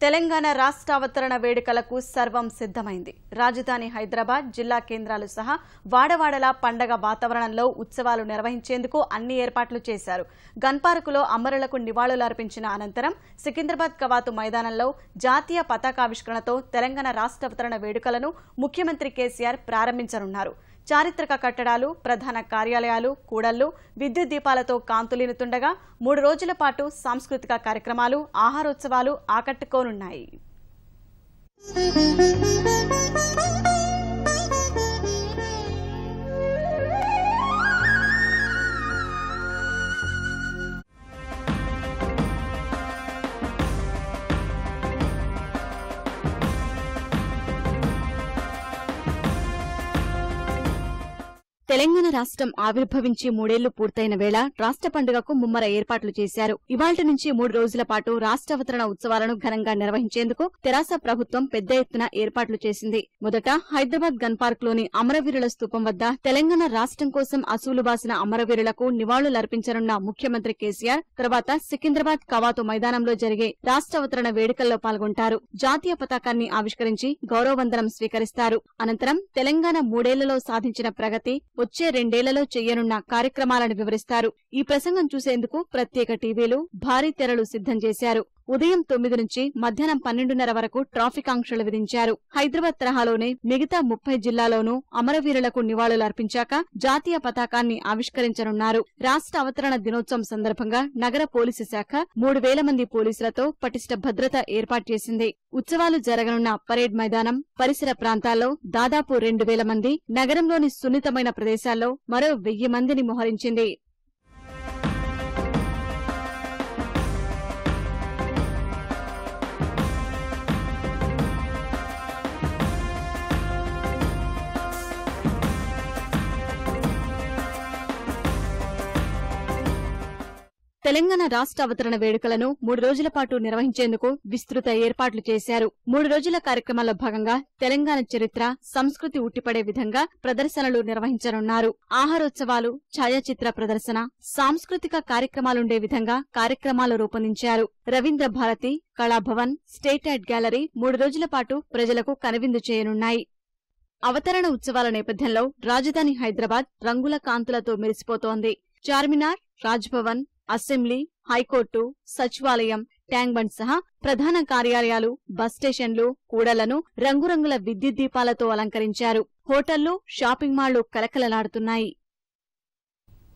తెలంగాణ రాష్ట్ర అవతరణ వేడుకలకు సర్వం సిద్ధమైంది. రాజధాని హైదరాబాద్ జిల్లా కేంద్రాలు సహా వాడవాడల పండగ వాతావరణంలో ఉత్సవాలు నిర్వహించేందుకు అన్ని ఏర్పాట్లు చేశారు. గన్పార్కులో అమరులకు నివాళులర్పించిన అనంతరం సికింద్రాబాద్ కవాతు మైదానంలో జాతీయ పతాకావిష్కరణతో తెలంగాణ రాష్ట్ర అవతరణ వేడుకలను ముఖ్యమంత్రి కేసీఆర్ ప్రారంభించనున్నారు. చారిత్రక కట్టడాలు, ప్రధాన కార్యాలయాలు, కూడళ్లు విద్యుత్ దీపాలతో కాంతులీనుతుండగా 3 రోజుల పాటు సాంస్కృతిక కార్యక్రమాలు, ఆహారోత్సవాలు ఆకట్టుకోనున్నాయి. తెలంగాణ రాష్ట్రం ఆవిర్భవించి 3 ఏళ్లు పూర్తయిన వేళ రాష్ట్ర పండుగకు ముమ్మర ఏర్పాట్లు చేశారు. ఇవాళ్టి నుంచి 3 రోజుల పాటు రాష్ట్ర అవతరణ ఉత్సవాలను ఘనంగా నిర్వహించేందుకు తెరాస ప్రభుత్వం పెద్ద ఎత్తున ఏర్పాట్లు చేసింది. మొదట హైదరాబాద్ గన్ పార్క్ లోని అమరవీరుల స్తూపం వద్ద తెలంగాణ రాష్ట్రం కోసం అసూలుబాసిన అమరవీరులకు నివాళులర్పించనున్న ముఖ్యమంత్రి కేసీఆర్ తర్వాత సికింద్రాబాద్ కవాతు మైదానంలో జరిగే రాష్ట్ర అవతరణ వేడుకల్లో పాల్గొంటారు. జాతీయ పతాకాన్ని ఆవిష్కరించి గౌరవవందనం స్వీకరిస్తారు. అనంతరం తెలంగాణ 3 ఏళ్లలో సాధించిన ప్రగతి, వచ్చే 2 ఏళ్లలో చేయనున్న కార్యక్రమాలను వివరిస్తారు. ఈ ప్రసంగం చూసేందుకు ప్రత్యేక టీవీలు, భారీ తెరలు సిద్ధం చేశారు. ఉదయం 9 నుంచి మధ్యాహ్నం 12:30 వరకు ట్రాఫిక్ ఆంక్షలు విధించారు. హైదరాబాద్ తరహాలోనే మిగతా 30 జిల్లాలోనూ అమరవీరులకు నివాళులర్పించాక జాతీయ పతాకాన్ని ఆవిష్కరించనున్నారు. రాష్ట్ర అవతరణ దినోత్సవం సందర్భంగా నగర పోలీసు శాఖ 3000 మంది పోలీసులతో పటిష్ట భద్రత ఏర్పాటు చేసింది. ఉత్సవాలు జరగనున్న పరేడ్ మైదానం, పరిసర ప్రాంతాల్లో దాదాపు 2000 మంది, నగరంలోని సున్నితమైన ప్రదేశాల్లో మరో 1000 మందిని మోహరించింది. తెలంగాణ రాష్ట్ర అవతరణ వేడుకలను 3 రోజుల పాటు నిర్వహించేందుకు విస్తృత ఏర్పాట్లు చేశారు. 3 రోజుల కార్యక్రమాల్లో భాగంగా తెలంగాణ చరిత్ర, సంస్కృతి ఉట్టిపడే విధంగా ప్రదర్శనలు నిర్వహించనున్నారు. ఆహారోత్సవాలు, ఛాయాచిత్ర ప్రదర్శన, సాంస్కృతిక కార్యక్రమాలుండే విధంగా కార్యక్రమాలు రూపొందించారు. Ravindra Bharati, Kalabhavan, state art gallery 3 రోజుల పాటు ప్రజలకు కనువిందు చేయనున్నాయి. అవతరణ ఉత్సవాల నేపథ్యంలో రాజధాని హైదరాబాద్ రంగుల కాంతులతో మెరిసిపోతోంది. చార్మినార్, రాజ్భవన్, అసెంబ్లీ, హైకోర్టు, సచివాలయం, ట్యాంక్ బండ్ సహా ప్రధాన కార్యాలయాలు, బస్ స్టేషన్లు, కూడళ్లను రంగురంగుల విద్యుత్ దీపాలతో అలంకరించారు. హోటళ్లు, షాపింగ్ మాళ్లు కలకలలాడుతున్నాయి.